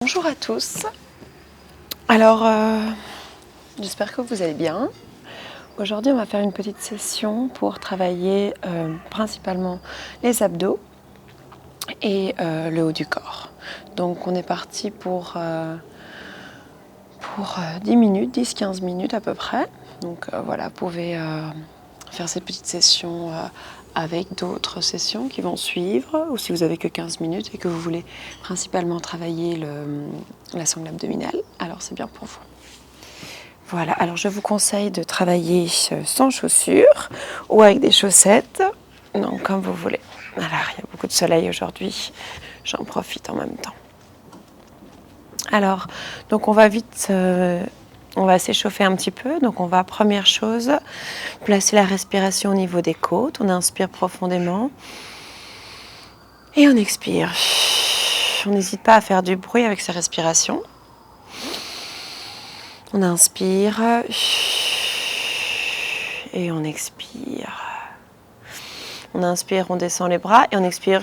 Bonjour à tous. Alors, j'espère que vous allez bien. Aujourd'hui, on va faire une petite session pour travailler principalement les abdos et le haut du corps. Donc, on est parti pour 10 minutes, 10-15 minutes à peu près. Donc, voilà, vous pouvez faire cette petite session avec d'autres sessions qui vont suivre, ou si vous avez que 15 minutes et que vous voulez principalement travailler la sangle abdominale, alors c'est bien pour vous. Voilà, alors je vous conseille de travailler sans chaussures ou avec des chaussettes, donc comme vous voulez. Alors, il y a beaucoup de soleil aujourd'hui, j'en profite en même temps. Alors, donc on va vite... on va s'échauffer un petit peu, donc on va, première chose, placer la respiration au niveau des côtes. On inspire profondément et on expire. On n'hésite pas à faire du bruit avec sa respiration. On inspire et on expire. On inspire, on descend les bras et on expire,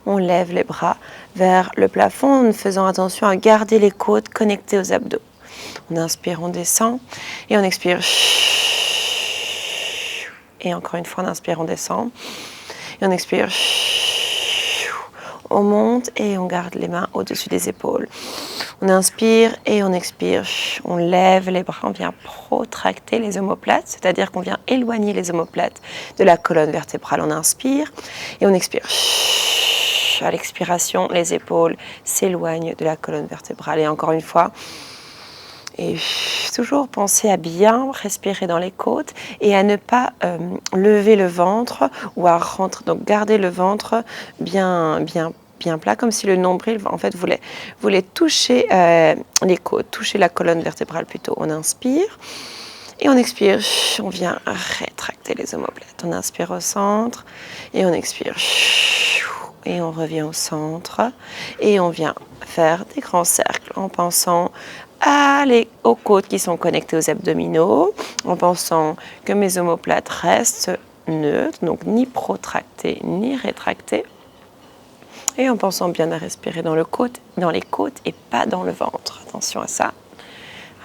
on lève les bras vers le plafond en faisant attention à garder les côtes connectées aux abdos. On inspire, on descend et on expire. Et encore une fois, on inspire, on descend. Et on expire. On monte et on garde les mains au-dessus des épaules. On inspire et on expire. On lève les bras, on vient protracter les omoplates, c'est-à-dire qu'on vient éloigner les omoplates de la colonne vertébrale. On inspire et on expire. À l'expiration, les épaules s'éloignent de la colonne vertébrale. Et encore une fois, et toujours penser à bien respirer dans les côtes et à ne pas lever le ventre ou à rentrer. Donc garder le ventre bien plat, comme si le nombril en fait voulait toucher les côtes, toucher la colonne vertébrale plutôt. On inspire et on expire. On vient rétracter les omoplates. On inspire au centre et on expire. Et on revient au centre et on vient faire des grands cercles en pensant aux côtes qui sont connectées aux abdominaux, en pensant que mes omoplates restent neutres, donc ni protractées ni rétractées, et en pensant bien à respirer dans les côtes et pas dans le ventre. Attention à ça.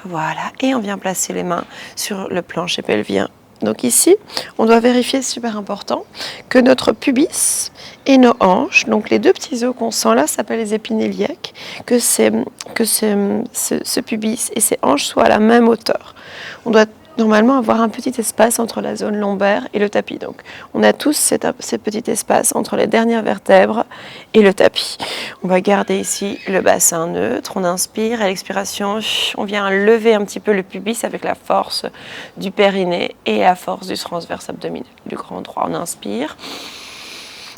Voilà, et on vient placer les mains sur le plancher pelvien. Donc ici, on doit vérifier, super important, que notre pubis et nos hanches, donc les deux petits os qu'on sent là, s'appellent les épines iliaques, que ce pubis et ces hanches soient à la même hauteur. On doit normalement avoir un petit espace entre la zone lombaire et le tapis. Donc on a tous ce petit espace entre les dernières vertèbres et le tapis. On va garder ici le bassin neutre. On inspire, à l'expiration, on vient lever un petit peu le pubis avec la force du périnée et la force du transverse abdominal, du grand droit. On inspire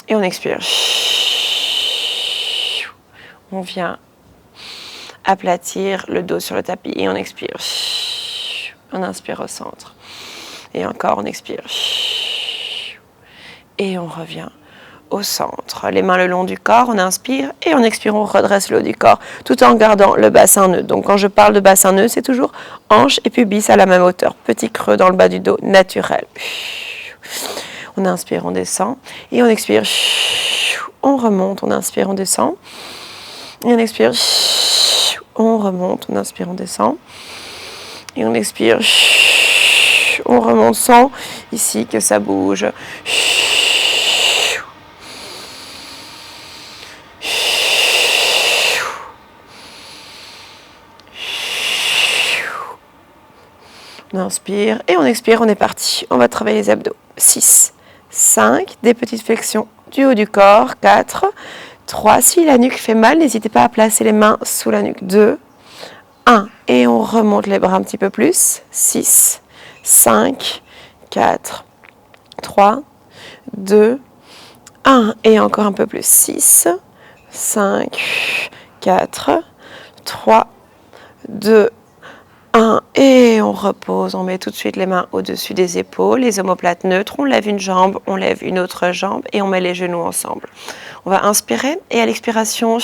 et on expire. On vient aplatir le dos sur le tapis et on expire. On inspire au centre. Et encore, on expire. Et on revient au centre. Les mains le long du corps, on inspire et on expire, on redresse le haut du corps tout en gardant le bassin neutre. Donc quand je parle de bassin neutre, c'est toujours hanche et pubis à la même hauteur. Petit creux dans le bas du dos, naturel. On inspire, on descend et on expire. On remonte, on inspire, on descend. Et on expire. On remonte, on inspire, on descend. Et on expire, on remonte sans ici que ça bouge. On inspire et on expire, on est parti. On va travailler les abdos. 6, 5, des petites flexions du haut du corps. 4, 3, si la nuque fait mal, n'hésitez pas à placer les mains sous la nuque. 2, 1, et on remonte les bras un petit peu plus. 6, 5, 4, 3, 2, 1, et encore un peu plus. 6, 5, 4, 3, 2, 1, et on repose. On met tout de suite les mains au-dessus des épaules, les omoplates neutres. On lève une jambe, on lève une autre jambe et on met les genoux ensemble. On va inspirer et à l'expiration,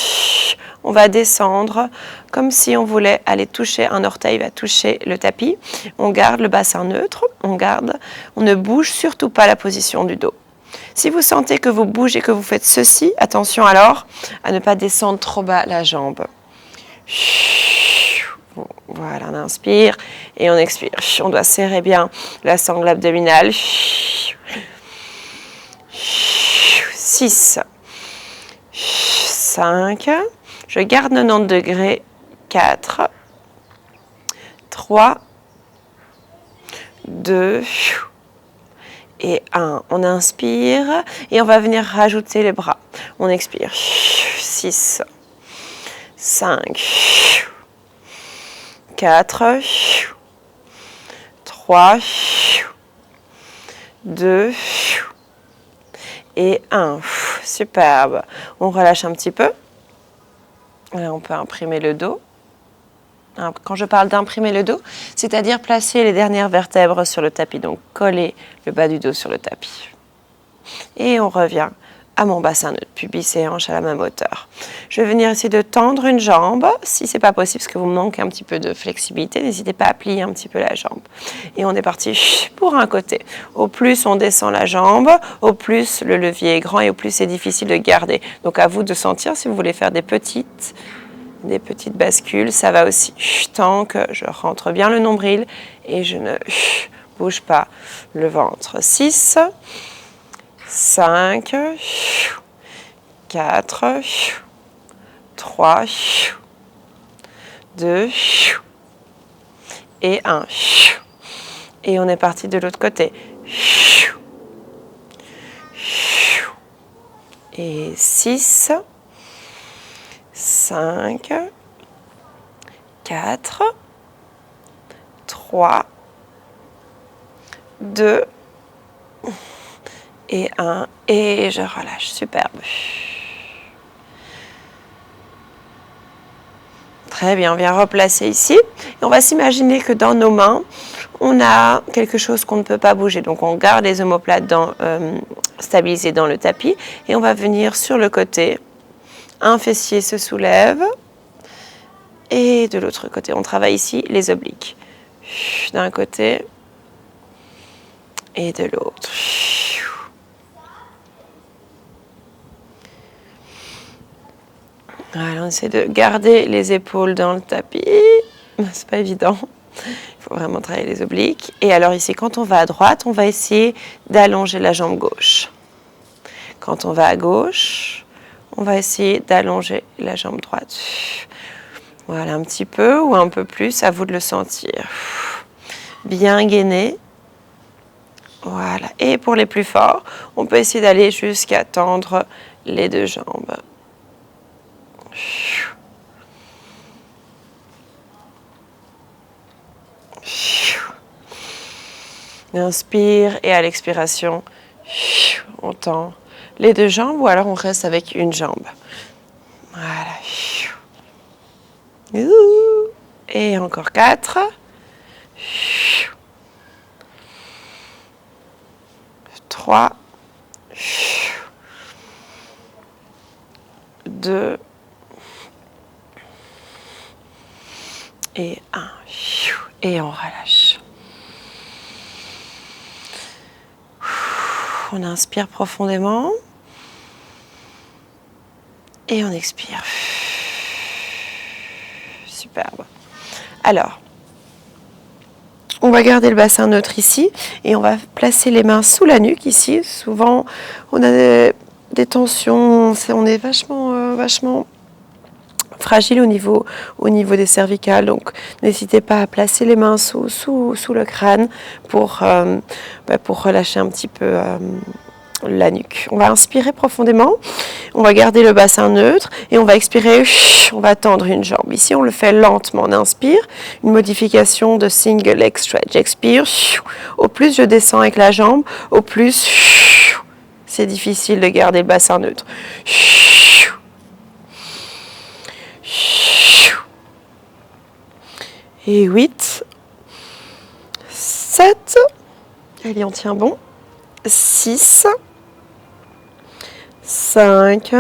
on va descendre comme si on voulait aller toucher un orteil, va toucher le tapis. On garde le bassin neutre, on ne bouge surtout pas la position du dos. Si vous sentez que vous bougez, que vous faites ceci, attention alors à ne pas descendre trop bas la jambe. Voilà, on inspire et on expire. On doit serrer bien la sangle abdominale. 6, 5, je garde 90 degrés. 4, 3, 2 et 1. On inspire et on va venir rajouter les bras. On expire. 6, 5, 4, 3, 2 et 1. Superbe. On relâche un petit peu. Là, on peut imprimer le dos. Quand je parle d'imprimer le dos, c'est-à-dire placer les dernières vertèbres sur le tapis, donc coller le bas du dos sur le tapis. Et on revient à mon bassin neutre, pubis et hanche à la même hauteur. Je vais venir essayer de tendre une jambe. Si ce n'est pas possible, parce que vous manquez un petit peu de flexibilité, n'hésitez pas à plier un petit peu la jambe. Et on est parti pour un côté. Au plus on descend la jambe, au plus le levier est grand et au plus c'est difficile de garder. Donc à vous de sentir si vous voulez faire des petites bascules, ça va aussi. Tant que je rentre bien le nombril et je ne bouge pas le ventre. 6, 5, 4, 3, 2 et 1. Et on est parti de l'autre côté. Et 6, 5, 4, 3, 2 et 1. Et je relâche. Superbe. Très bien, on vient replacer ici. Et on va s'imaginer que dans nos mains, on a quelque chose qu'on ne peut pas bouger. Donc on garde les omoplates stabilisés dans le tapis. Et on va venir sur le côté. Un fessier se soulève. Et de l'autre côté, on travaille ici les obliques. D'un côté et de l'autre. Voilà, on essaie de garder les épaules dans le tapis. C'est pas évident. Il faut vraiment travailler les obliques. Et alors ici, quand on va à droite, on va essayer d'allonger la jambe gauche. Quand on va à gauche, on va essayer d'allonger la jambe droite. Voilà, un petit peu ou un peu plus, à vous de le sentir. Bien gainé. Voilà. Et pour les plus forts, on peut essayer d'aller jusqu'à tendre les deux jambes. Inspire et à l'expiration, on tend les deux jambes ou alors on reste avec une jambe. Voilà. Et encore 4. 3. 2. Et 1. Et on relâche. On inspire profondément. Et on expire. Superbe. Alors, on va garder le bassin neutre ici et on va placer les mains sous la nuque ici. Souvent, on a des tensions, on est vachement fragile au niveau des cervicales. Donc, n'hésitez pas à placer les mains sous le crâne pour relâcher un petit peu la nuque. On va inspirer profondément, on va garder le bassin neutre et on va expirer, on va tendre une jambe. Ici, on le fait lentement. On inspire, une modification de single leg stretch. Expire, au plus je descends avec la jambe, au plus c'est difficile de garder le bassin neutre. Et 8, 7, allez, on tient bon, 6, 5,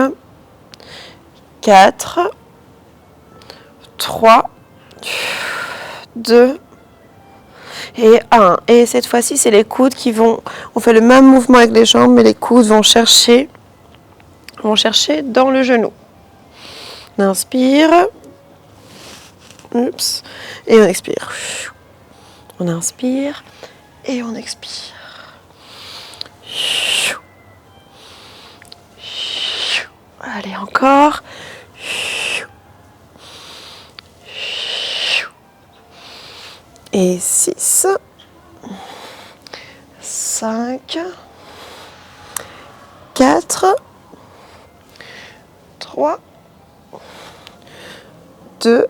4, 3, 2 et 1. Et cette fois-ci, c'est les coudes qui vont... On fait le même mouvement avec les jambes, mais les coudes vont chercher dans le genou. On inspire. Oups. Et on expire. On inspire et on expire. Allez, encore. Et 6, 5, 4, 3, 2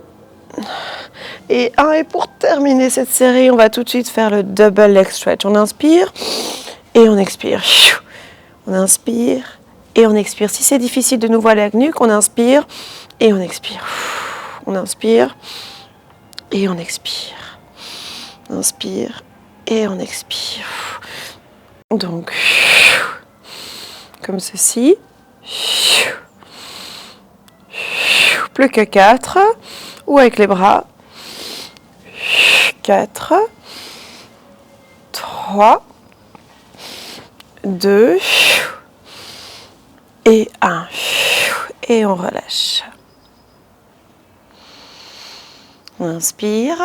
et 1. Et pour terminer cette série, on va tout de suite faire le double leg stretch. On inspire et on expire. On inspire et on expire. Si c'est difficile de nouveau à la nuque, on inspire et on expire. On inspire et on expire. On inspire et on expire. Donc, comme ceci. Plus que 4. Ou avec les bras. 4. 3. 2. Et 1. Et on relâche. On inspire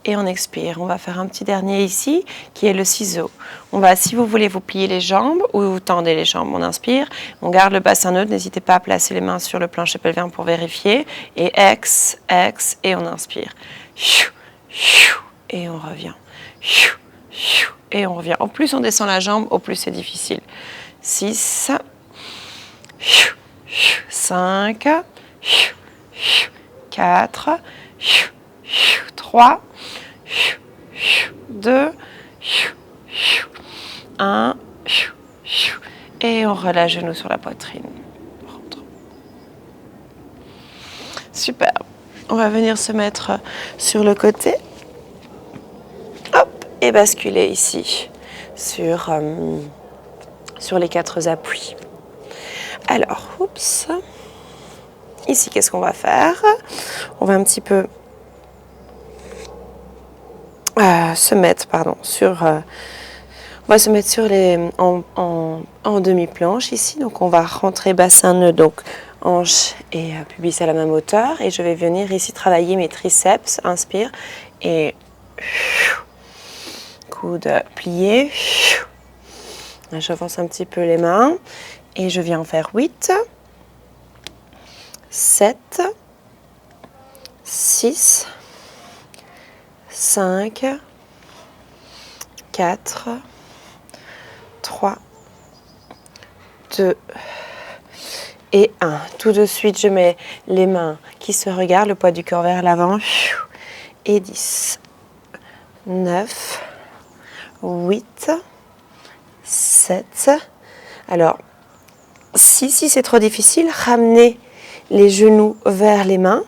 et on expire. On va faire un petit dernier ici qui est le ciseau. On va, si vous voulez, vous plier les jambes ou vous tendez les jambes. On inspire, on garde le bassin neutre. N'hésitez pas à placer les mains sur le plancher pelvien pour vérifier. Et ex, et on inspire. Et on revient. Et on revient. Au plus on descend la jambe, au plus c'est difficile. 6, 5, 4, 3, 2, 1, et on relâche genoux sur la poitrine. Super. On va venir se mettre sur le côté. Hop, et basculer ici sur les 4 appuis. Alors, oups. Ici, qu'est-ce qu'on va faire? On va un petit peu se mettre, sur... on va se mettre sur en demi-planche ici. Donc, on va rentrer bassin neutre, donc hanche et pubis à la même hauteur. Et je vais venir ici travailler mes triceps. Inspire et coude plié. J'avance un petit peu les mains et je viens en faire 8, 7, 6, 5, 4, 3, 2 et 1. Tout de suite, je mets les mains qui se regardent, le poids du corps vers l'avant. Et 10, 9, 8, 7. Alors, si c'est trop difficile, ramenez les genoux vers les mains.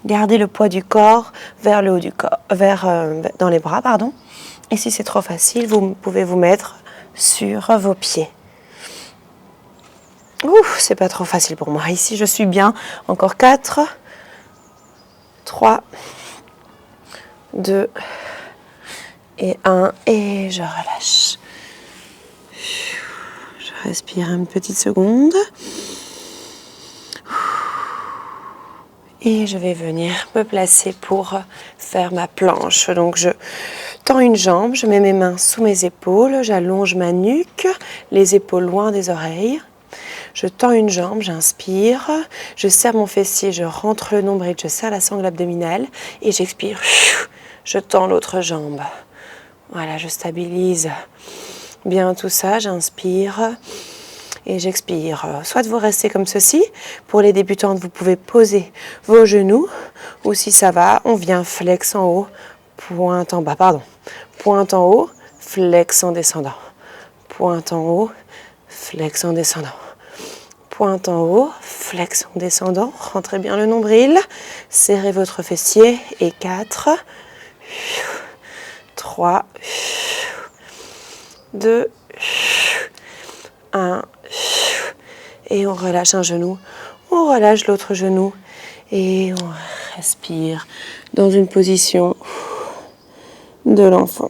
Gardez le poids du corps vers le haut du corps, dans les bras, pardon. Et si c'est trop facile, vous pouvez vous mettre sur vos pieds. Ouf, c'est pas trop facile pour moi. Ici, je suis bien. Encore 4, 3, 2 et 1. Et je relâche. Je respire une petite seconde. Et je vais venir me placer pour faire ma planche. Donc je tends une jambe, je mets mes mains sous mes épaules, j'allonge ma nuque, les épaules loin des oreilles. Je tends une jambe, j'inspire, je serre mon fessier, je rentre le nombril, je serre la sangle abdominale et j'expire. Je tends l'autre jambe. Voilà, je stabilise bien tout ça, j'inspire. Et j'expire. Soit vous restez comme ceci. Pour les débutantes, vous pouvez poser vos genoux. Ou si ça va, on vient flex en haut, pointe en bas. Pardon. Pointe en haut, flex en descendant. Pointe en haut, flex en descendant. Pointe en haut, flex en descendant. Rentrez bien le nombril. Serrez votre fessier. Et 4, 3, 2, 1. Et on relâche un genou, on relâche l'autre genou et on respire dans une position de l'enfant.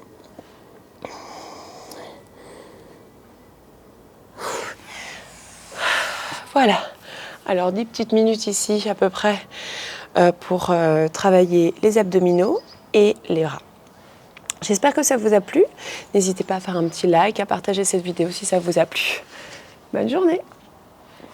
Voilà. Alors 10 petites minutes ici à peu près pour travailler les abdominaux et les bras. J'espère que ça vous a plu. N'hésitez pas à faire un petit like, à partager cette vidéo si ça vous a plu. Bonne journée!